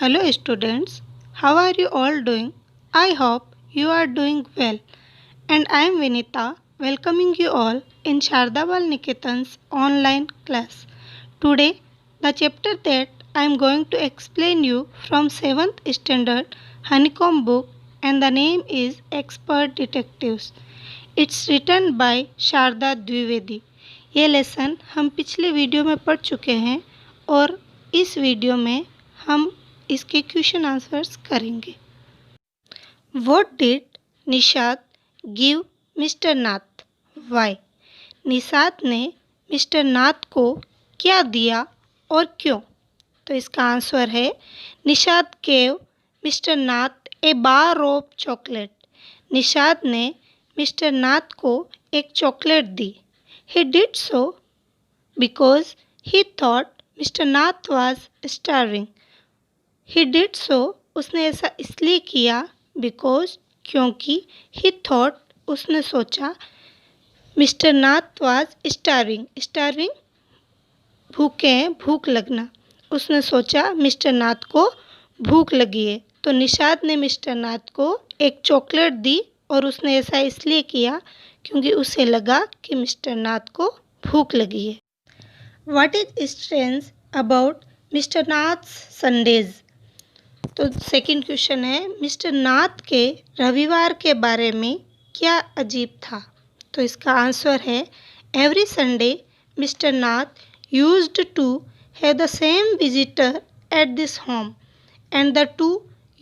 Hello students, how are you all doing? I hope you are doing well. And I am Vinita, welcoming you all in Shardabal Niketan's online class. Today, the chapter that I am going to explain you from 7th standard Honeycomb book, and the name is Expert Detectives. It's written by Sharda Dwivedi. ये lesson हम पिछले video में पढ़ चुके हैं और इस video में हम इसके क्वेश्चन आंसर्स करेंगे. What did Nishad give mister Nath? Why? Nishad ने मिस्टर नाथ को क्या दिया और क्यों? तो इसका आंसर है Nishad gave mister Nath A bar of chocolate. Nishad ने मिस्टर नाथ को एक chocolate the. He did so because he thought mister Nath was starving. He did so उसने ऐसा इसलिए किया because क्योंकि he thought उसने सोचा mister Nath was starving. starving भूखे हैं, भूख लगना. उसने सोचा मिस्टर नाथ को भूख लगी है, तो निषाद ने मिस्टर नाथ को एक चॉकलेट दी और उसने ऐसा इसलिए किया क्योंकि उसे लगा कि मिस्टर नाथ को भूख लगी है. What is strange about mister Nath's Sundays? तो सेकंड क्वेश्चन है मिस्टर नाथ के रविवार के बारे में क्या अजीब था? तो इसका आंसर है every Sunday mister Nath used to have the same visitor at this home and the two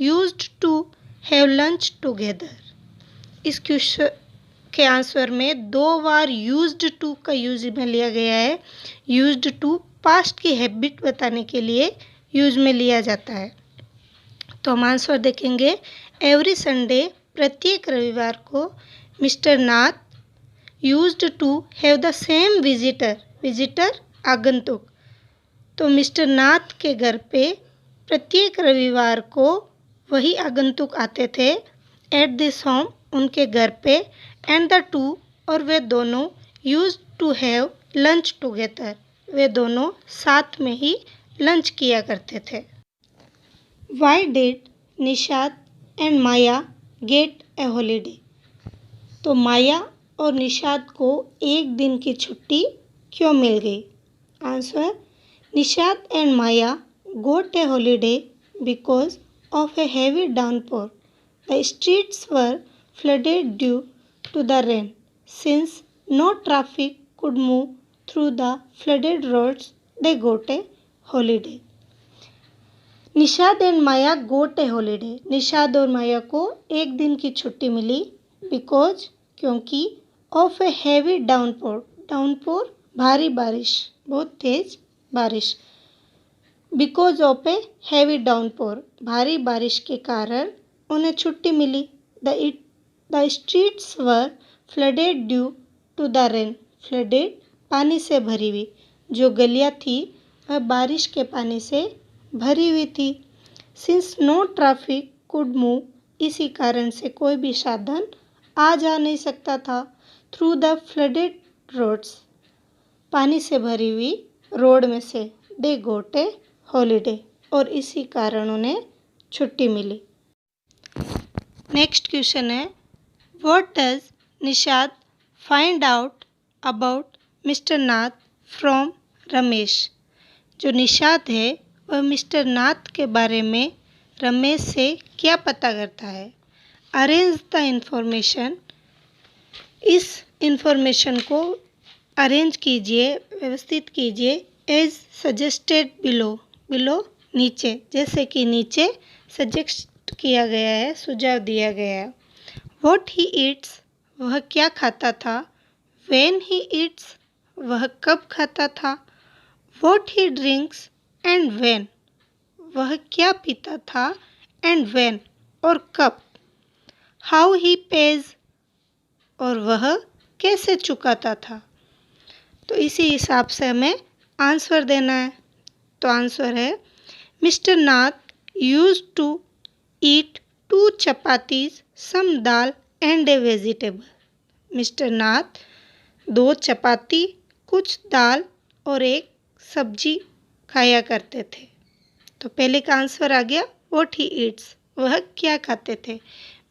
used to have lunch together. इस क्वेश्चन के आंसर में दो बार यूज्ड टू का यूज में लिया गया है. यूज्ड टू पास्ट की हैबिट बताने के लिए यूज में लिया जाता है. तो हम आंसर देखेंगे एवरी संडे प्रत्येक रविवार को mister Nath used to have the same visitor. Visitor आगंतुक. तो मिस्टर नाथ के घर पे प्रत्येक रविवार को वही आगंतुक आते थे. एट दिस होम उनके घर पे. एंड द टू और वे दोनों used to have lunch together. वे दोनों साथ में ही लंच किया करते थे. Why did Nishad and Maya gate A holiday? तो माया और निषाद को एक दिन की छुट्टी क्यों मिल गई? Answer Nishad and Maya got a holiday because of a heavy downpour. The streets were flooded due to the rain. Since no traffic could move through the flooded roads, they got a holiday. Nishad and Maya got a holiday. Nishad और माया को एक दिन की छुट्टी मिली because क्योंकि of a heavy downpour. Downpour भारी बारिश, बहुत तेज बारिश. Because of a heavy downpour भारी बारिश के कारण उन्हें छुट्टी मिली. The streets were flooded due to the rain. Flooded पानी से भरी हुई. जो गलियाँ थी वह बारिश के पानी से भरी हुई थी. Since no traffic could move इसी कारण से कोई भी साधन आ जा नहीं सकता था. थ्रू द फ्लडेड रोड्स पानी से भरी हुई रोड में से. दे गोट ए हॉलीडे और इसी कारण उन्हें छुट्टी मिली. नेक्स्ट क्वेश्चन है what does Nishad find out about mister Nath from Ramesh? जो निषाद है वह मिस्टर नाथ के बारे में रमेश से क्या पता करता है? Arrange the information. इस इंफॉर्मेशन को अरेंज कीजिए, व्यवस्थित कीजिए. As suggested below. बिलो नीचे, जैसे कि नीचे सजेस्ट किया गया है, सुझाव दिया गया है. व्हाट ही ईट्स वह क्या खाता था. व्हेन ही ईट्स वह कब खाता था. What he drinks and when वह क्या पीता था एंड व्हेन और कब. हाउ ही पेज और वह कैसे चुकाता था. तो इसी हिसाब से हमें आंसर देना है. तो आंसर है mister Nath used to eat 2 chapatis some dal and a vegetable. Mister Nath 2 चपाती, कुछ दाल और एक सब्जी खाया करते थे. तो पहले का आंसर आ गया व्हाट ही ईट्स, वह क्या खाते थे।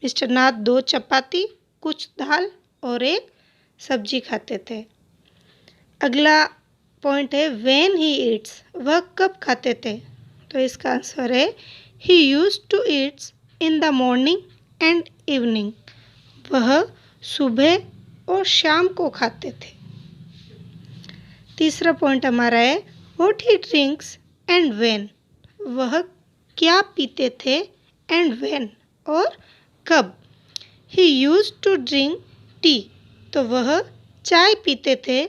मिस्टर नाथ 2 चपाती, कुछ दाल और एक सब्जी खाते थे। अगला पॉइंट है व्हेन ही ईट्स, वह कब खाते थे। तो इसका आंसर है he used to eats in the morning and evening, वह सुबह और शाम को खाते थे। तीसरा पॉइंट हमारा है what he drinks and when, वह क्या पीते थे एंड व्हेन और कब। He used to drink tea, तो वह चाय पीते थे।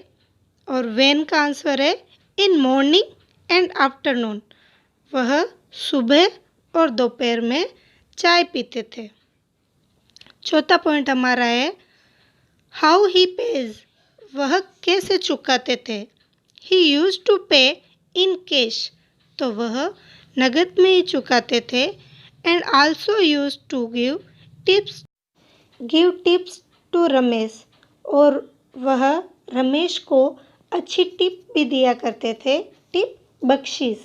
और व्हेन का आंसर है इन मॉर्निंग एंड आफ्टरनून, वह सुबह और दोपहर में चाय पीते थे। चौथा पॉइंट हमारा है हाउ ही पेज, वह कैसे चुकाते थे। ही यूज्ड टू पे इन कैश, तो वह नगद में ही चुकाते थे। And also used to give tips to Ramesh, और वह रमेश को अच्छी टिप भी दिया करते थे, टिप बख्शीश।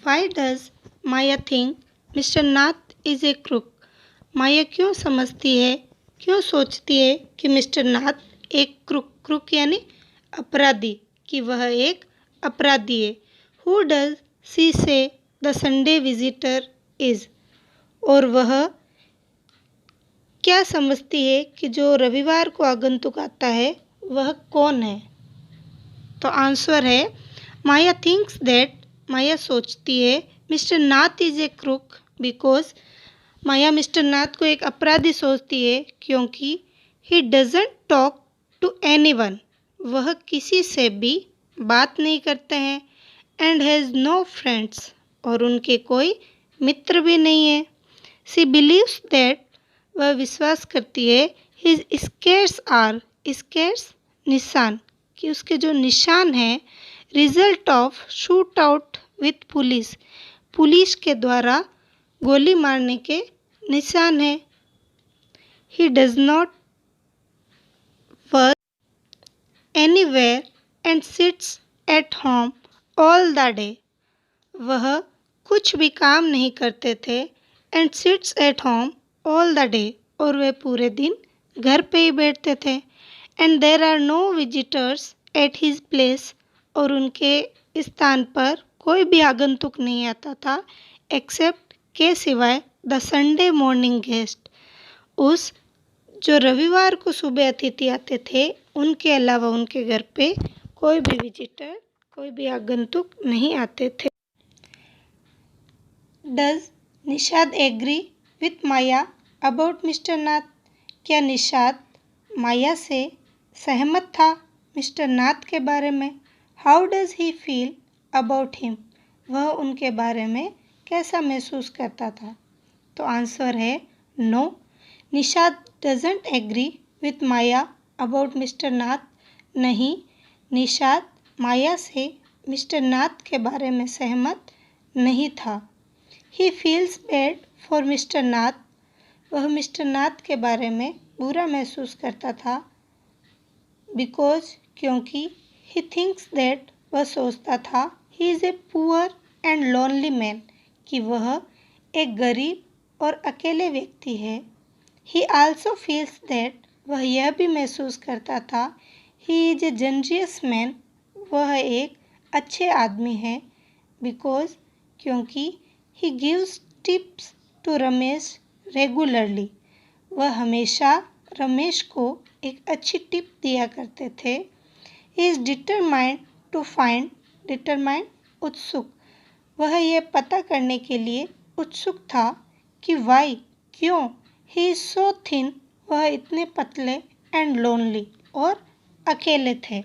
Why does Maya think mister Nath is a crook, Maya क्यों समझती है, क्यों सोचती है कि मिस्टर नाथ एक क्रूक यानी अपराधी, कि वह एक अपराधी है। हु डज सी से द संडे विजिटर इज, और वह क्या समझती है कि जो रविवार को आगंतुक आता है वह कौन है। तो आंसर है माया थिंक्स दैट, माया सोचती है mister Nath is a crook because, Maya mister Nath को एक अपराधी सोचती है क्योंकि he doesn't talk to anyone, वह किसी से भी बात नहीं करते हैं। एंड हैज़ नो फ्रेंड्स, और उनके कोई मित्र भी नहीं है। सी बिलीव्स दैट, वह विश्वास करती है हिज स्केर्स आर, स्केर्स निशान, कि उसके जो निशान हैं result of shoot out with police, police के द्वारा गोली मारने के निशान है। He does not work anywhere and sits at home all the day, वह कुछ भी काम नहीं करते थे। And sits at home all the day, और वे पूरे दिन घर पे ही बैठते थे। And there are no visitors at his place, और उनके स्थान पर कोई भी आगंतुक नहीं आता था एक्सेप्ट के सिवाय द संडे मॉर्निंग गेस्ट, उस जो रविवार को सुबह अतिथि आते थे उनके अलावा उनके घर पे कोई भी विजिटर, कोई भी आगंतुक नहीं आते थे। Does Nishad agree with Maya about mister Nath, क्या निषाद माया से सहमत था मिस्टर नाथ के बारे में। How does he feel about him, वह उनके बारे में कैसा महसूस करता था। तो आंसर है no, Nishad doesn't agree with Maya about mister Nath, नहीं, निषाद माया से मिस्टर नाथ के बारे में सहमत नहीं था। He feels bad for mister Nath, वह मिस्टर नाथ के बारे में बुरा महसूस करता था। बिकॉज, क्योंकि ही थिंक्स दैट, वह सोचता था he is a poor and lonely man, कि वह एक गरीब और अकेले व्यक्ति है। ही आल्सो फील्स दैट, वह यह भी महसूस करता था ही इज ए जनरियस मैन, वह एक अच्छे आदमी है। बिकॉज, क्योंकि he gives tips to Ramesh regularly, वह हमेशा रमेश को एक अच्छी टिप दिया करते थे। He is determined to find, determined उत्सुक, वह यह पता करने के लिए उत्सुक था कि वाई, क्यों, ही इज़ सो थिन, वह इतने पतले, एंड लोनली, और अकेले थे।